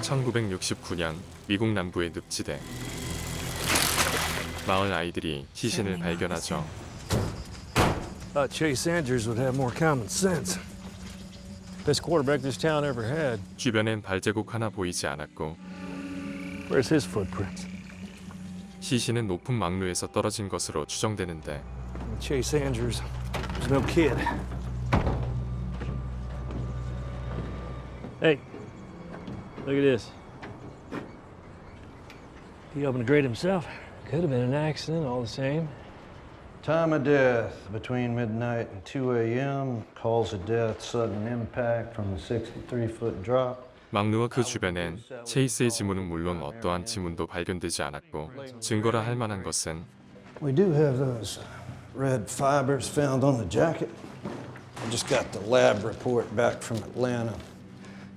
1969년 미국 남부의 늪지대. 마을 아이들이 시신을 발견하죠. Chase Andrews would have more common sense. Best quarterback this town ever had. 주변엔 발자국 하나 보이지 않았고 Where's his footprints? 시신은 높은 막루에서 떨어진 것으로 추정되는데 Chase Andrews was no kid. Hey, look at this. He opened the grate himself. Could have been an accident, all the same. Time of death between midnight and 2 a.m. Cause of death, sudden impact from the 63-foot drop. 막루와 그 주변엔 체이스의 지문은 물론 어떠한 지문도 발견되지 않았고 증거라 할 만한 것은 We do have those red fibers found on the jacket. I just got the lab report back from Atlanta.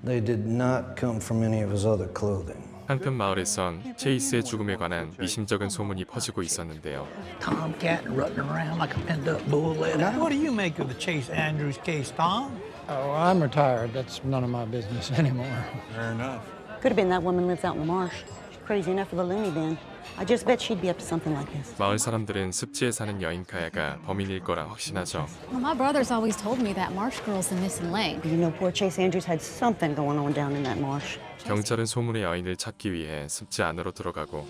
They did not come from any of his other clothing. 한편 마을에선 체이스의 죽음에 관한 미심쩍은 소문이 퍼지고 있었는데요. Tomcat rutting around like a pent-up bull. What do you make of the Chase Andrews case, Tom? Oh, I'm retired. That's none of my business anymore. Fair enough. Could have been that woman lives out in the marsh. She's crazy enough for the loony bin. I just bet she'd be up to something like this. 마을 사람들은 습지에 사는 여인 카야가 범인일 거라 확신하죠. Well, my brother's always told me that marsh girl's the missing link. You know, poor Chase Andrews had something going on down in that marsh. 경찰은 소문의 여인을 찾기 위해 습지 안으로 들어가고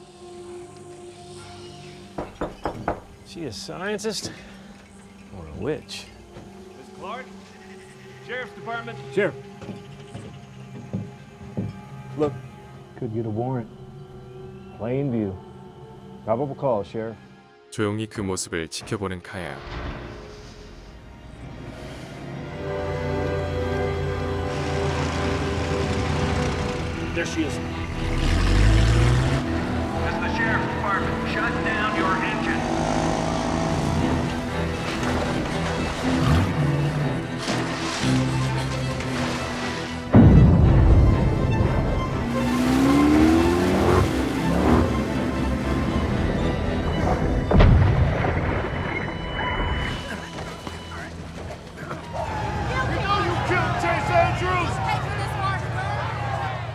She a scientist or a witch? Miss Clark, Sheriff's Department. Sheriff. Look, could get a warrant. Plain view. Probable cause, Sheriff. 조용히 그 모습을 지켜보는 카야. There she is. That's the Sheriff's Department. Shut down your engine.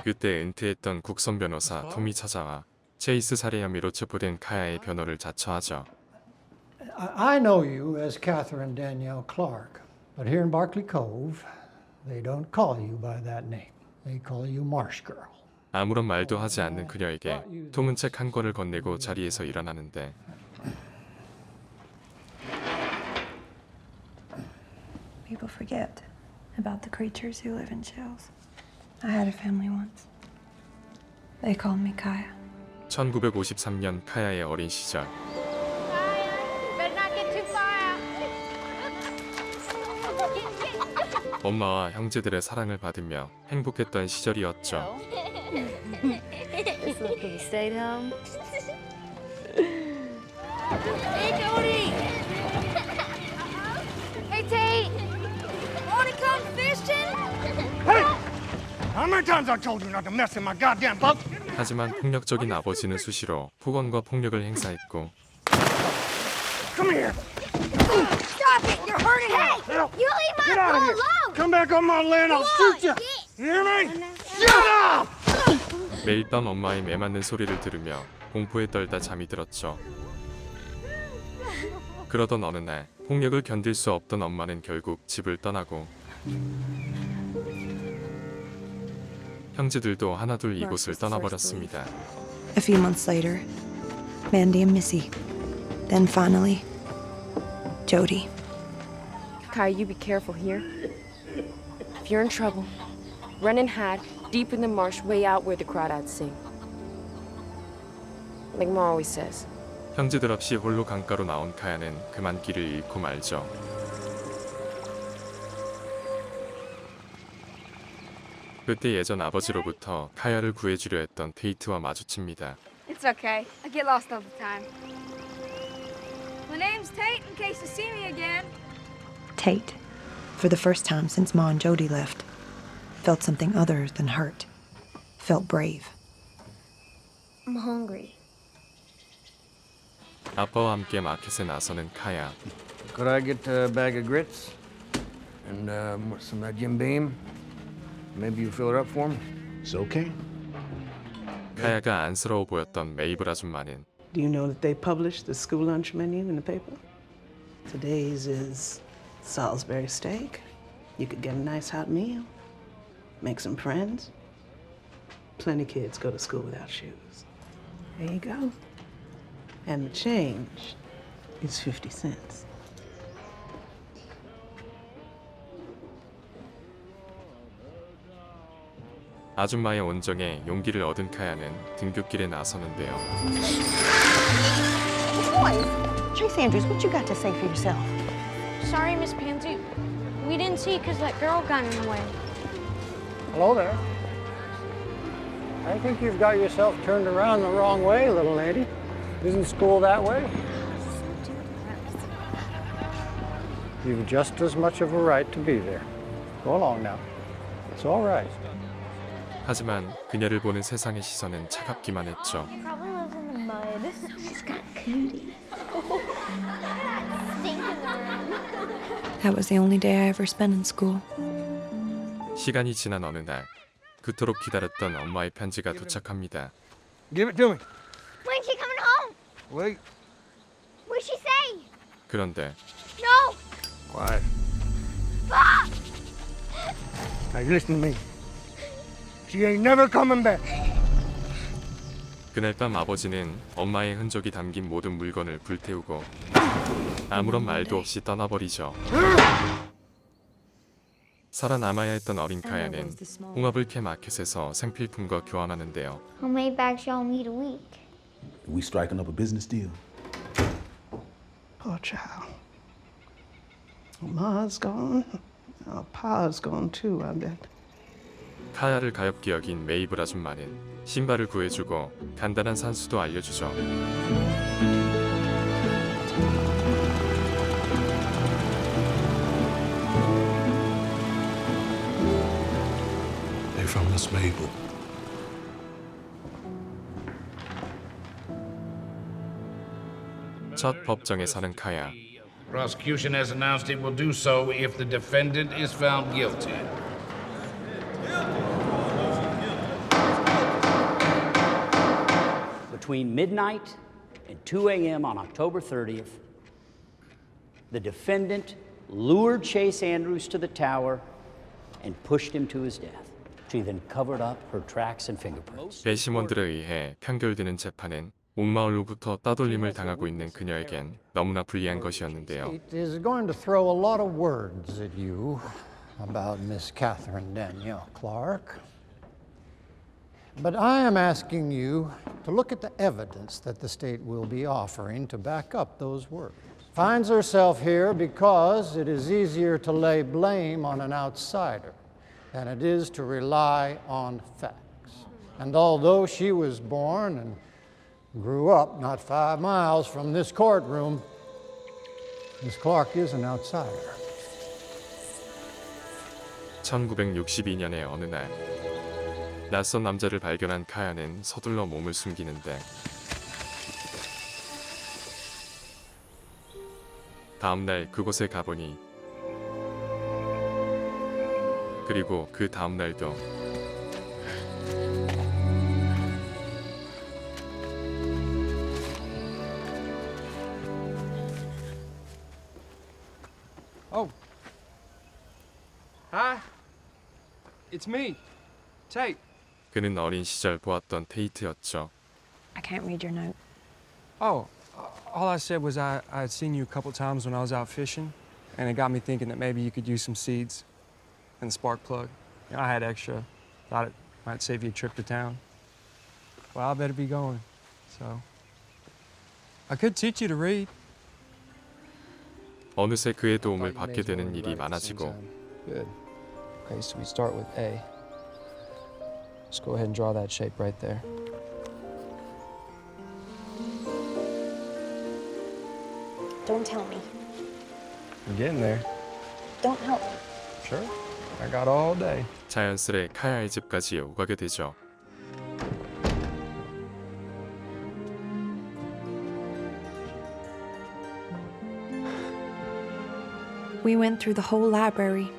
그때 은퇴했던 국선 변호사 톰이 찾아와 체이스 살해 혐의로 체포된 카야의 변호를 자처하죠. I know you as Catherine Danielle Clark, but here in Barkley Cove, they don't call you by that name. They call you Marsh Girl. 아무런 말도 하지 않는 그녀에게 톰은 책 한 권을 건네고 자리에서 일어나는데 People forget about the creatures who live in shells. I had a family once. They called me Kaya. 1953년 카야의 어린 시절. 엄마와 형제들의 사랑을 받으며 행복했던 시절이었죠. We stayed home. Hey, Cody! Hey, Tate! Wanna come fishing? Hey! How many times I told you not to mess in my goddamn boat? 하지만 폭력적인 아버지는 수시로 폭언과 폭력을 행사했고 Come here. Stop it! You're hurting me! You leave my Get out of boat here. alone! Come back on my land, I'll shoot you. You hear me? Shut up! 매일 밤 엄마의 매맞는 소리를 들으며 공포에 떨다 잠이 들었죠. 그러던 어느 날 폭력을 견딜 수 없던 엄마는 결국 집을 떠나고 형제들도 하나둘 이곳을 떠나버렸습니다. A few months later, Mandy and Missy. Then finally, Jody. Kai, you be careful here. If you're in trouble, run and hide deep in the marsh way out where the Crawdads sing. Like Ma always says. 형제들 없이 홀로 강가로 나온 카야는 그만 길을 잃고 말죠. 그때 예전 아버지로부터 카야를 구해주려 했던 테이트와 마주칩니다. It's okay. I get lost all the time. My name's Tate, in case you see me again. Tate, for the first time since Ma and Jody left, felt something other than hurt. Felt brave. I'm hungry. 아빠와 함께 마켓에 나서는 카야. Could I get a bag of grits? And some of that Jim Beam? Maybe you fill it up for me? It's okay. 카야가 안쓰러워 보였던 메이블 아줌마는 Do you know that they published the school lunch menu in the paper? Today's is Salisbury steak. You could get a nice hot meal, make some friends. Plenty of kids go to school without shoes. There you go. And the change is 50 cents. 아줌마의 온정에 용기를 얻은 카야는 등굣길에 나서는데요. Boys, Chase Andrews, what you got to say for yourself? Sorry, Miss Pansy. We didn't see because that girl got in the way. Hello there. I think you've got yourself turned around the wrong way, little lady. Isn't school that way? You've just as much of a right to be there. Go along now. It's all right. 하지만 그녀를 보는 세상의 시선은 차갑기만 했죠. He probably lives in the mud. She's got cooties. Stink in the room. That was the only day I ever spent in school. 시간이 지난 어느 날 그토록 기다렸던 엄마의 편지가 도착합니다. Give it to me. When's she coming home? Wait. What'd she say? 그런데 No! Quiet. Ah! Now you listen to me. She ain't never coming back. 그날 밤 아버지는 엄마의 흔적이 담긴 모든 물건을 불태우고 아무런 말도 없이 떠나버리죠. 살아남아야 했던 어린 카야는 홍합을 캐 마켓에서 생필품과 교환하는데요. How many bags y'all need a week? We striking up a business deal. Poor child. Ma's gone. Pa's gone too, I bet. 카야를 가엾게 여긴 메이블 아줌마는 신발을 구해주고 간단한 산수도 알려주죠. They're from Miss Mabel. 첫 법정에 서는 카야. Prosecution has announced it will do so if the defendant is found guilty. Between midnight and 2 a.m. on October 30th, the defendant lured Chase Andrews to the tower and pushed him to his death. She then covered up her tracks and fingerprints. 배심원들에 의해 판결되는 재판은 온 마을로부터 따돌림을 당하고 있는 그녀에겐 너무나 불리한 것이었는데요. It is going to throw a lot of words at you about Miss Catherine Danielle Clark. But I am asking you to look at the evidence that the state will be offering to back up those words. Finds herself here because it is easier to lay blame on an outsider than it is to rely on facts. And although she was born and grew up not 5 miles from this courtroom, Miss Clark is an outsider. 1962년의 어느 날 낯선 남자를 발견한 카야는 서둘러 몸을 숨기는데 다음 날 그곳에 가보니 그리고 그 다음 날도 Oh. Hi. It's me. Tate. 그는 어린 시절 보았던 테이트였죠. I can't read your note. Oh, all I said was I had seen you a couple times when I was out fishing, and it got me thinking that maybe you could use some seeds and a spark plug. You know, I had extra. Thought it might save you a trip to town. Well, I better be going. So I could teach you to read. 어느새 그의 도움을 받게 되는 일이 많아지고 Good. Okay, so we start with A. Just go ahead and draw that shape right there. Don't tell me. You're getting there. Don't help. Sure. I got all day. 자연스레 카야의 집까지 오가게 되죠. We went through the whole library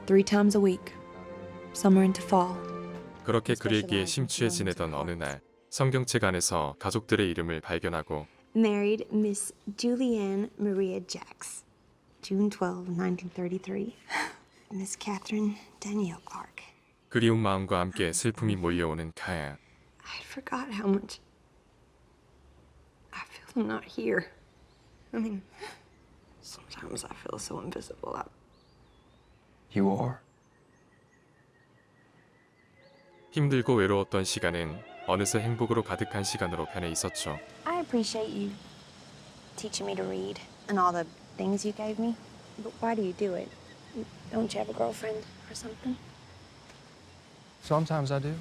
3 times a week, summer into fall. 그렇게 글읽기에 심취해 지내던 어느 날 성경책 안에서 가족들의 이름을 발견하고 Married Miss Julianne Maria Jacks, June 12, 1933. Miss Catherine Danielle Clark. 그리운 마음과 함께 슬픔이 몰려오는 카야. I forgot how much I feel I'm not here. I mean, sometimes I feel so invisible. You are. 힘들고 외로웠던 시간은 어느새 행복으로 가득한 시간으로 변해 있었죠. I appreciate you teaching me to read and all the things you gave me. But why do you do it? Don't you have a girlfriend or something? Sometimes I do.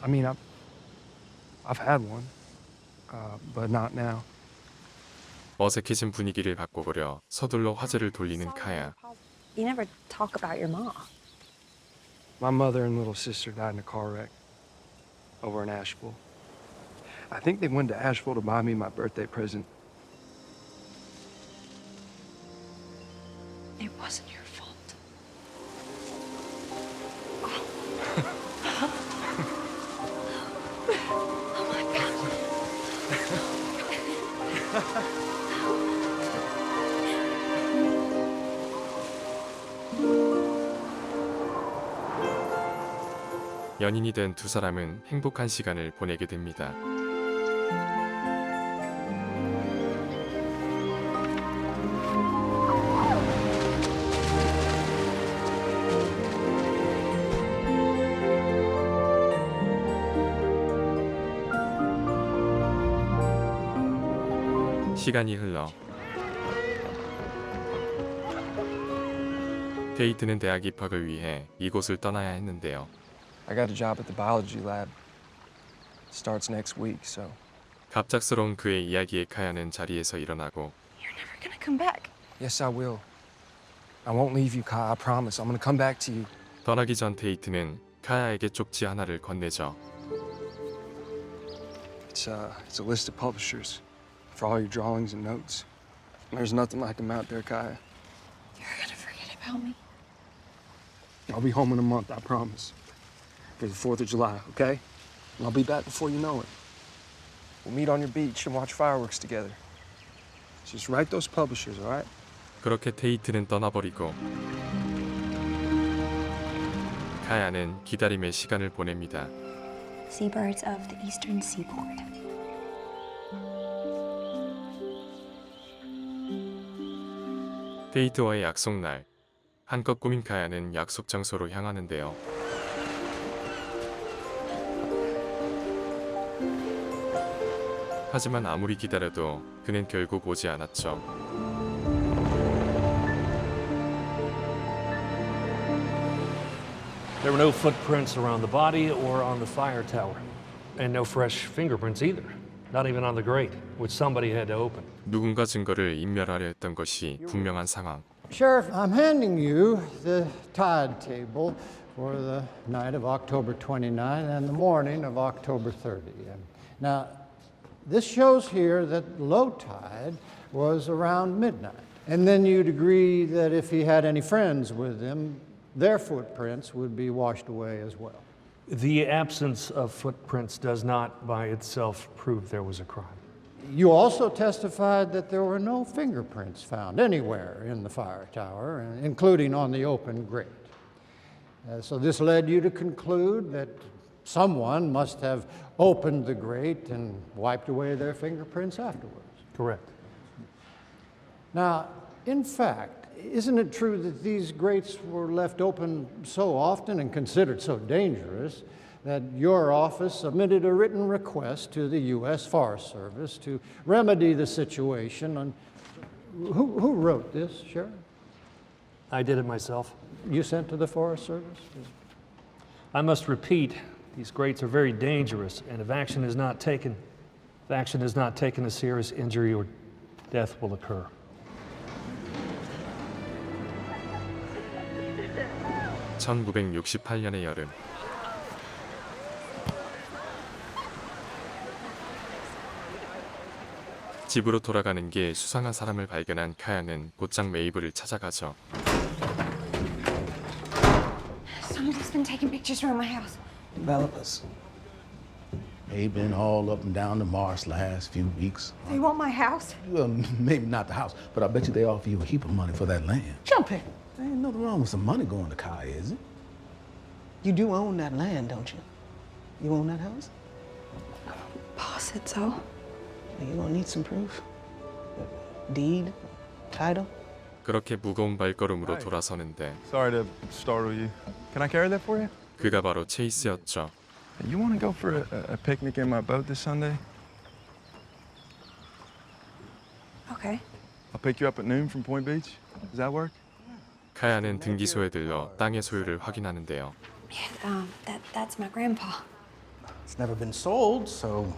I mean, I've had one, but not now. 어색해진 분위기를 바꿔보려 서둘러 화제를 돌리는 카야. You never talk about your mom. My mother and little sister died in a car wreck over in Asheville. I think they went to Asheville to buy me my birthday present. It wasn't your fault. Oh my 연인이 된 두 사람은 행복한 시간을 보내게 됩니다. 시간이 흘러 테이트는 대학 입학을 위해 이곳을 떠나야 했는데요. I got a job at the biology lab. Starts next week, so. 갑작스러운 그의 이야기에 카야는 자리에서 일어나고 You're never gonna come back. Yes, I will. I won't leave you, Kai. I promise. I'm gonna come back to you. 떠나기 전 테이트는 카야에게 쪽지 하나를 건네죠. It's a list of publishers for all your drawings and notes. There's nothing like them out there, Kai. You're gonna forget about me. I'll be home in a month, I promise. For the 4th of July, okay? And I'll be back before you know it. We'll meet on your beach and watch fireworks together. Just write those publishers, all right? 그렇게 테이트는 떠나버리고 카야는 기다림의 시간을 보냅니다. Seabirds of the Eastern Seaboard. 테이트와의 약속날, 한껏 꾸민 카야는 약속 장소로 향하는데요. 하지만 아무리 기다려도 그는 결국 오지 않았죠. There were no footprints around the body or on the fire tower. And no fresh fingerprints either. Not even on the grate, which somebody had to open. 누군가 증거를 인멸하려 했던 것이 분명한 상황. Sheriff, I'm handing you the tide table for the night of October 29th and the morning of October 30th. Now, this shows here that low tide was around midnight. And then you'd agree that if he had any friends with him, their footprints would be washed away as well. The absence of footprints does not by itself prove there was a crime. You also testified that there were no fingerprints found anywhere in the fire tower, including on the open grate. So this led you to conclude that someone must have opened the grate and wiped away their fingerprints afterwards. Correct. Now, in fact, isn't it true that these grates were left open so often and considered so dangerous that your office submitted a written request to the U.S. Forest Service to remedy the situation? And who wrote this, Sheriff? I did it myself. You sent to the Forest Service? I must repeat, these grates are very dangerous, and if action is not taken, a serious injury or death will occur. (1968년의) 여름 집으로 돌아가는 길 수상한 사람을 발견한 카야는 곧장 메이블을 찾아가죠. Somebody's been taking pictures around my house. Developers. They've been all up and down the marsh last few weeks. They want my house? Well, maybe not the house, but I bet you they offer you a heap of money for that land. Jumping. There ain't nothing wrong with some money going to Kai, is it? You do own that land, don't you? You own that house? Pa said so. You're gonna need some proof. Deed, title. 그렇게 무거운 발걸음으로 돌아서는데 Sorry to startle you. Can I carry that for you? 그가 바로 체이스였죠. You want to go for a picnic in my boat this Sunday? Okay. I'll pick you up at noon from Point Beach. Does that work? 카야는 등기소에 들러 땅의 소유를 확인하는데요. Yeah, that's my grandpa. It's never been sold, so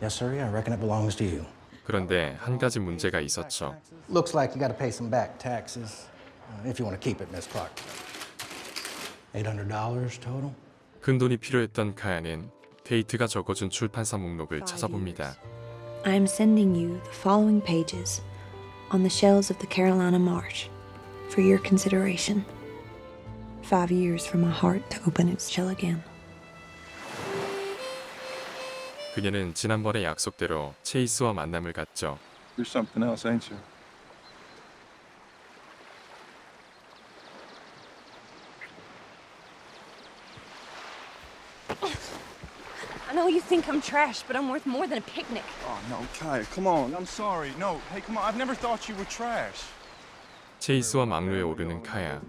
yes, sir. I reckon it belongs to you. 그런데 한 가지 문제가 있었죠. Looks like you got to pay some back taxes if you want to keep it, Miss Clark. $800 total. 큰돈이 필요했던 카야는 테이트가 적어준 출판사 목록을 찾아봅니다. I am sending you the following pages on the shells of the Carolina Marsh for your consideration. 5 years for my heart to open its shell again. 그녀는 지난번의 약속대로 체이스와 만남을 갖죠. You're something else, ain't you? I know you think I'm trash, but I'm worth more than a picnic. Oh, no, Kaya, come on. I'm sorry. No, hey, come on. I've never thought you were trash. 체이스와 막루에 오르는 카야.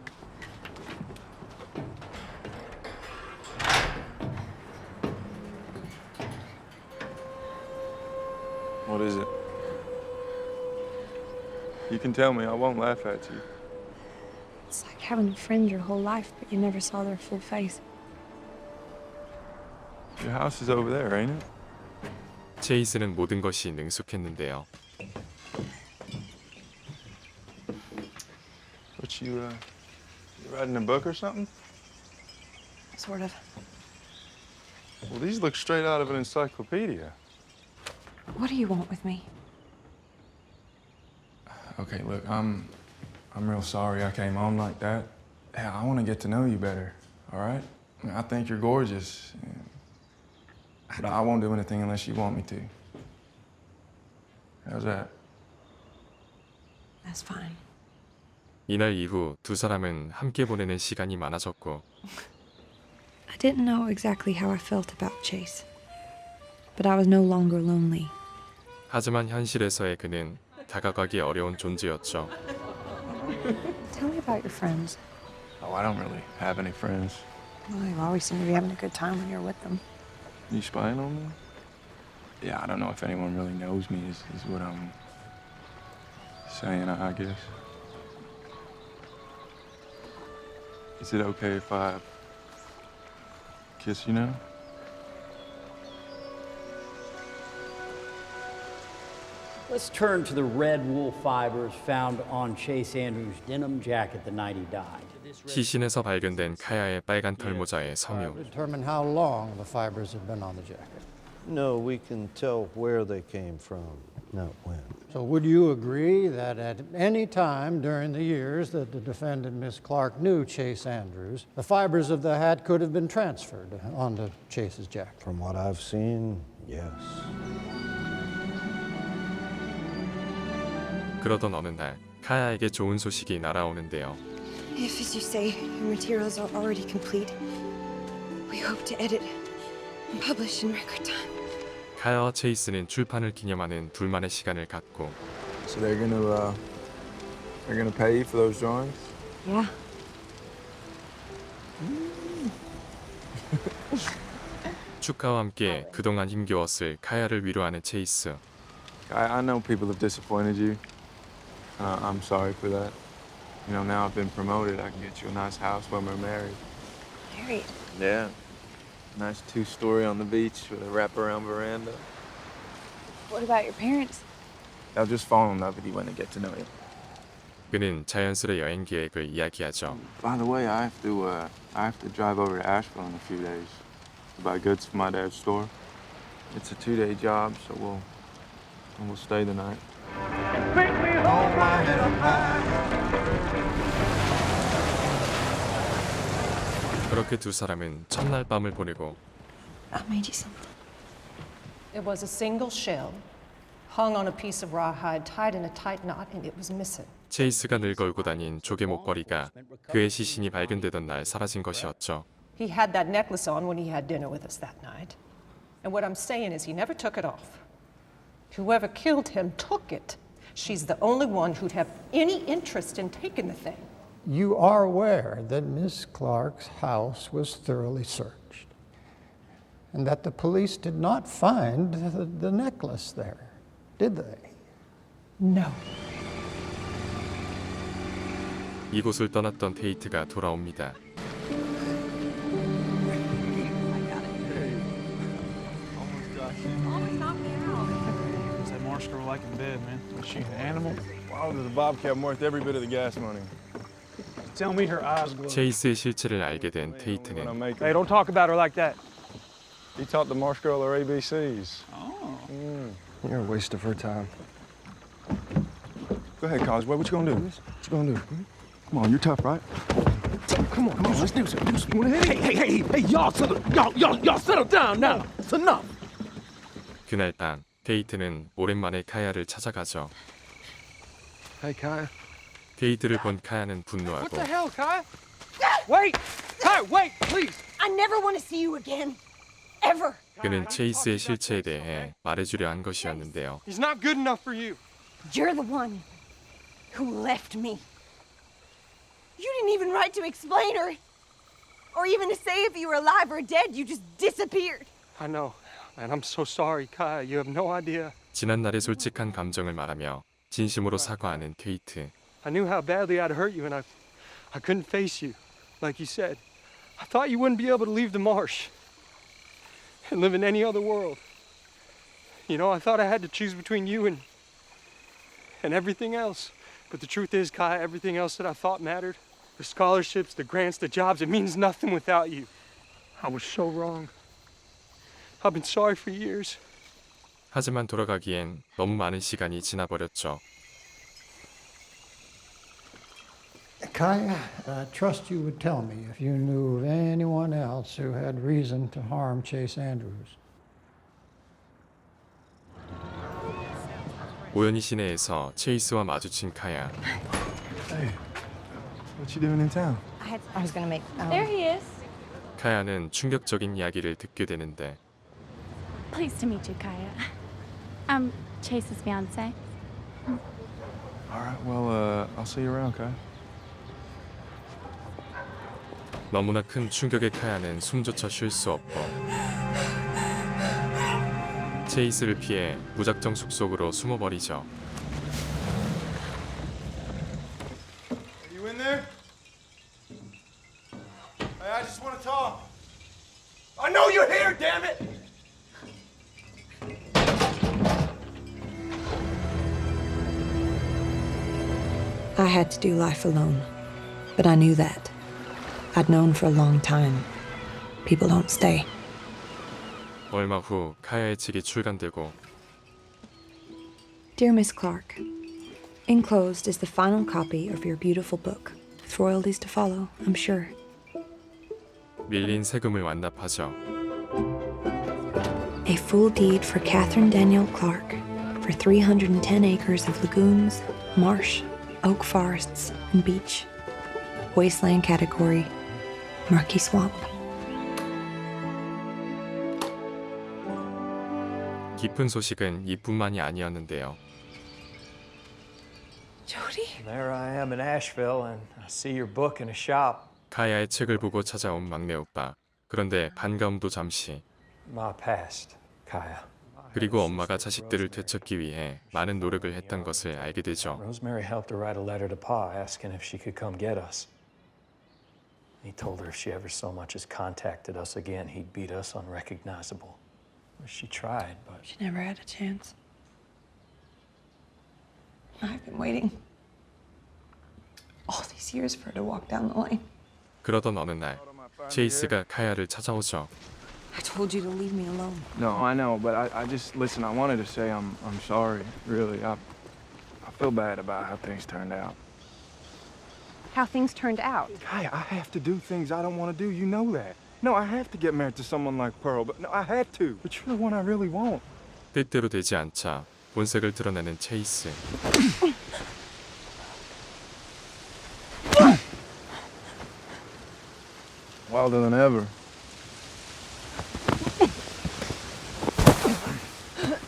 What is it? You can tell me. I won't laugh at you. It's like having a friend your whole life, but you never saw their full face. Your house is over there, ain't it? 체이스는 모든 것이 능숙했는데요. What you writing a book or something? Sort of. Well, these look straight out of an encyclopedia. What do you want with me? Okay, look, I'm real sorry I came on like that. Hey, I want to get to know you better, all right? I mean, I think you're gorgeous, but I won't do anything unless you want me to. How's that? That's fine. 이날 이후 두 사람은 함께 보내는 시간이 많아졌고 I didn't know exactly how I felt about Chase, but I was no longer lonely. 하지만 현실에서의 그는 다가가기 어려운 존재였죠. Tell me about your friends. Oh, I don't really have any friends. Well, you always seem to be having a good time when you're with them. You spying on me? Yeah, I don't know if anyone really knows me is what I'm saying, I guess. Is it okay if I kiss you now? Let's turn to the red wool fibers found on Chase Andrews' denim jacket the night he died. 시신에서 발견된 카야의 빨간 털모자의 섬유. Determine how long the fibers have been on the jacket. No, we can tell where they came from, not when. So would you agree that at any time during the years that the defendant, Miss Clark, knew Chase Andrews, the fibers of the hat could have been transferred onto Chase's jacket? From what I've seen, yes. 그러던 어느 날 카야에게 좋은 소식이 날아오는데요. If, as you say, your materials are already complete, we hope to edit and publish in record time. 카야와 체이스는 출판을 기념하는 둘만의 시간을 갖고 So they're gonna pay you for those drawings? Yeah. 축하와 함께 그동안 힘겨웠을 카야를 위로하는 체이스. I know people have disappointed you. I'm sorry for that. You know, now I've been promoted, I can get you a nice house when we're married. Married? Yeah. Nice 2-story on the beach with a wraparound veranda. What about your parents? They'll just fall in love with you when they get to know you. 그는 자연스레 여행 계획을 이야기하죠. By the way, I have to drive over to Asheville in a few days to buy goods for my dad's store. It's a 2-day job, so we'll stay the night. 그렇게 두 사람은 첫날 밤을 보내고 I made you something. It was a single shell hung on a piece of rawhide tied in a tight knot and it was missing. 체이스가 늘 걸고 다닌 조개 목걸이가 그의 시신이 발견되던 날 사라진 것이었죠. He had that necklace on when he had dinner with us that night. And what I'm saying is he never took it off. Whoever killed him took it. She's the only one who'd have any interest in taking the thing. You are aware that Miss Clark's house was thoroughly searched and that the police did not find the necklace there, did they? No. 이곳을 떠났던 테이트가 돌아옵니다. What's that Marsh girl like in bed, man? Was she an animal? Why was the Bobcat worth every bit of the gas money? Tell me her eyes glow. 체이스의 실체를 알게 된 테이트는 Hey, don't talk about her like that. He taught the Marsh girl her ABCs. Oh. You're a waste of her time. Go ahead, Cosway. What you gonna do? What you gonna do? Come on, you're tough, right? Come on, let's do something. Hey, y'all settle down now. It's enough. 그날 밤 테이트는 오랜만에 카야를 찾아가죠. Hey, Kaya. 테이트를 본 카야는 분노하고 What the hell, Kaya? Wait! Kaya, wait, please! I never want to see you again. Ever. 그는 체이스의 실체에 대해 말해주려 한 것이었는데요. He's not good enough for you. You're the one who left me. You didn't even write to explain or even to say if you were alive or dead. You just disappeared. I know, and I'm so sorry, Kaya. You have no idea. 지난날의 솔직한 감정을 말하며 진심으로 사과하는 테이트. I knew how badly I'd hurt you, and I couldn't face you, like you said. I thought you wouldn't be able to leave the marsh and live in any other world. You know, I thought I had to choose between you and everything else. But the truth is, Kai, everything else that I thought mattered, the scholarships, the grants, the jobs, it means nothing without you. I was so wrong. I've been sorry for years. 하지만 돌아가기엔 너무 많은 시간이 지나버렸죠. Kaya, I trust you would tell me if you knew of anyone else who had reason to harm Chase Andrews. 우연히 시내에서 체이스와 마주친 카야. Hey, what you doing in town? I was gonna make. There he is. 카야는 충격적인 이야기를 듣게 되는데 Pleased to meet you, Kaya. I'm Chase's fiance. All right, well, I'll see you around, Kai. 너무나 큰 충격에 카야는 숨조차 쉴 수 없고 체이스를 피해 무작정 숲속으로 숨어버리죠. Are you in there? Hey, I just want to talk. I know you're here, damn it! I had to do life alone, but I knew that. I'd known for a long time. People don't stay. 얼마 후 카야의 책이 출간되고 Dear Miss Clark, enclosed is the final copy of your beautiful book, with royalties to follow, I'm sure. 밀린 세금을 완납하죠. A full deed for Catherine Danielle Clark for 310 acres of lagoons, marsh, oak forests, and beach. Wasteland category, murky swamp. 기쁜 소식은 이뿐만이 아니었는데요. Jody? There I am in Asheville, and I see your book in a shop. 카야의 책을 보고 찾아온 막내 오빠. 그런데 반가움도 잠시. My past, Kaya. 그리고 엄마가 자식들을 되찾기 위해 많은 노력을 했던 것을 알게 되죠. Rosemary helped her write a letter to Pa asking if she could come get us. He told her if she ever so much as contacted us again, he'd beat us unrecognizable. She tried, but... She never had a chance. I've been waiting all these years for her to walk down the lane. 그러던 어느 날 체이스가 카야를 찾아오죠. I told you to leave me alone. No, I know, but I just listen. I wanted to say I'm sorry. Really, I feel bad about how things turned out. how things turned out. Kaya, I have to do things I don't want to do. You know that. No, I have to get married to someone like Pearl, but no, I had to. But you're the one I really want. 뜻대로 되지 않자 본색을 드러내는 체이스. Wilder than ever.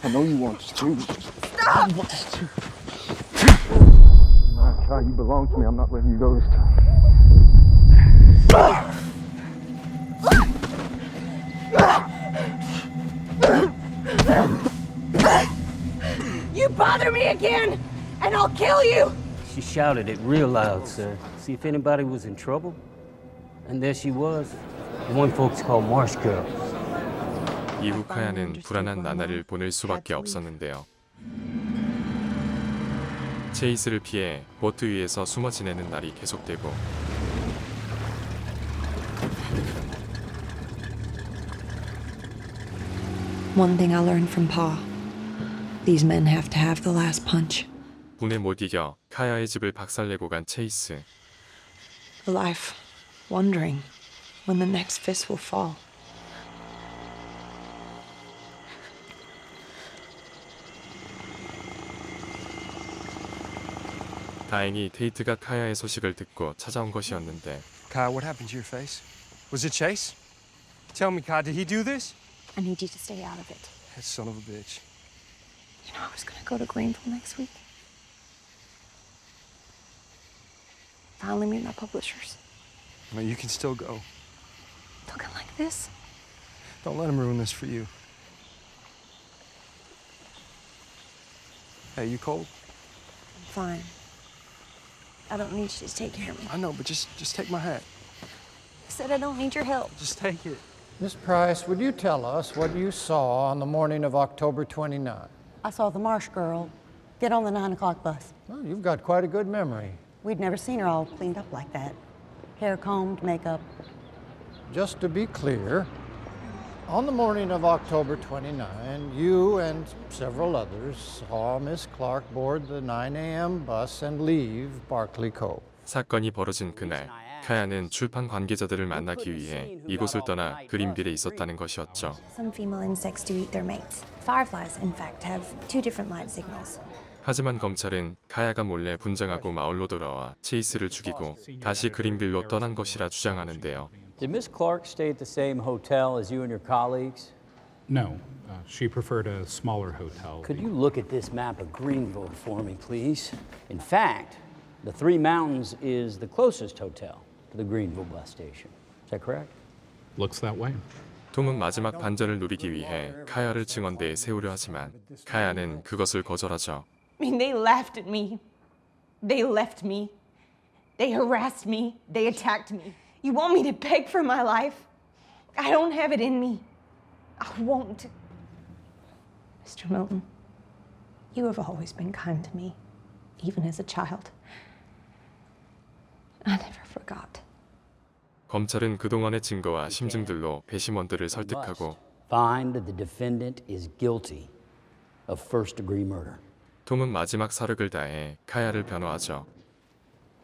I know you want this too. Stop! You want this too. Kaya, you belong to me. I'm not letting you go this time. You bother me again, and I'll kill you! She shouted it real loud, sir. See if anybody was in trouble. And there she was. The one folks call Marsh Girl. 이후 카야는 불안한 나날을 보낼 수밖에 없었는데요. 체이스를 피해 보트 위에서 숨어 지내는 날이 계속되고 One thing I learned from Pa. These men have to have the last punch. 분에 못 이겨 카야의 집을 박살내고 간 체이스. A life wondering when the next fist will fall. 다행히 테이트가 카야의 소식을 듣고 찾아온 것이었는데 Kaya, what happened to your face? Was it Chase? Tell me, Kaya, did he do this? I need you to stay out of it. That son of a bitch. You know I was gonna go to Greenville next week. Finally meet my publishers. No, you can still go. Looking like this? Don't let him ruin this for you. Hey, you cold? I'm fine. I don't need you to take care of me. I know, but just take my hat. I said I don't need your help. Just take it. Miss Price, would you tell us what you saw on the morning of October 29? I saw the Marsh girl get on the 9 o'clock bus. Well, you've got quite a good memory. We'd never seen her all cleaned up like that. Hair combed, makeup. Just to be clear, on the morning of October 29, you and several others saw Miss Clark board the 9 a.m. bus and leave Barclay Cove. 사건이 벌어진 그날 카야는 출판 관계자들을 만나기 위해 이곳을 떠나 그린빌에 있었다는 것이었죠. Some female insects do eat their mates. Fireflies, in fact, have two different light signals. 하지만 검찰은 카야가 몰래 분장하고 마을로 돌아와 체이스를 죽이고 다시 그린빌로 떠난 것이라 주장하는데요. Did Miss Clark stay at the same hotel as you and your colleagues? No, she preferred a smaller hotel. Could you look at this map of Greenville for me, please? In fact, the Three Mountains is the closest hotel to the Greenville bus station. Is that correct? Looks that way. 톰은 마지막 반전을 누리기 위해 카야를 증언대에 세우려 하지만 카야는 그것을 거절하죠. I mean, they laughed at me. They left me. They harassed me. They attacked me. You want me to beg for my life? I don't have it in me. I won't. Mr. Milton, you have always been kind to me, even as a child. I never forgot. 검찰은 그동안의 증거와 심증들로 배심원들을 설득하고 Find that the defendant is guilty of first-degree murder. 톰은 마지막 사력을 다해 카야를 변호하죠.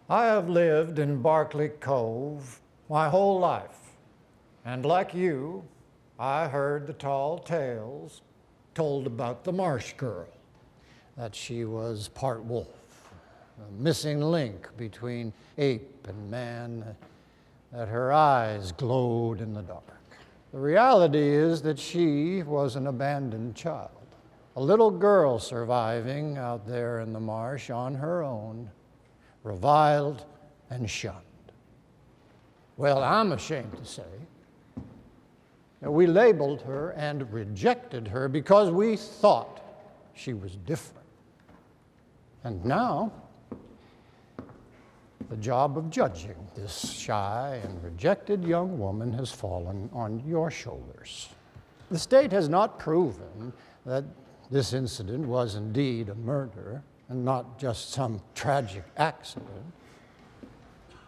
I have lived in Barclay Cove my whole life, and like you, I heard the tall tales told about the Marsh girl, that she was part wolf, a missing link between ape and man, that her eyes glowed in the dark. The reality is that she was an abandoned child, a little girl surviving out there in the marsh on her own, reviled and shunned. Well, I'm ashamed to say that we labeled her and rejected her because we thought she was different. And now, the job of judging this shy and rejected young woman has fallen on your shoulders. The state has not proven that this incident was indeed a murder and not just some tragic accident.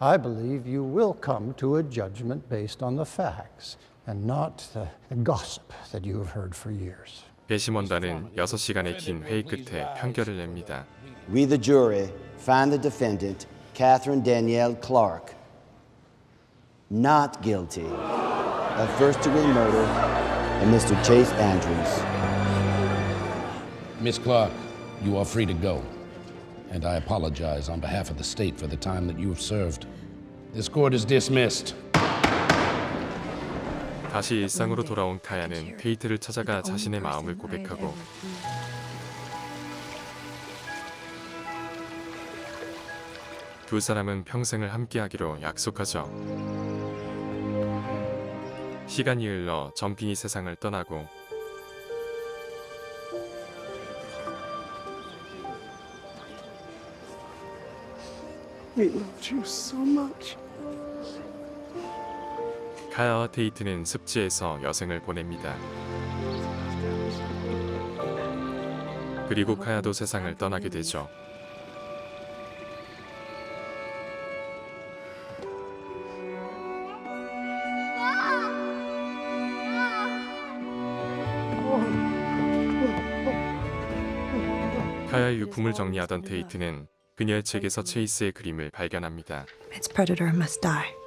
I believe you will come to a judgment based on the facts and not the gossip that you have heard for years. 배심원단은 6시간의 긴 회의 끝에 판결을 냅니다. We, the jury, find the defendant Catherine Danielle Clark, not guilty of first-degree murder of Mr. Chase Andrews. Miss Clark, you are free to go. And I apologize on behalf of the state for the time that you have served. This court is dismissed. 다시 일상으로 돌아온 카야는 케이트를 찾아가 자신의 마음을 고백하고 두 사람은 평생을 함께하기로 약속하죠. 시간이 흘러 점핑이 세상을 떠나고 We loved you so much. 카야와 테이트는 습지에서 여생을 보냅니다. 그리고 카야도 세상을 떠나게 되죠. 카야의 유품을 정리하던 테이트는 그녀의 책에서 체이스의 그림을 발견합니다. Its predator must die.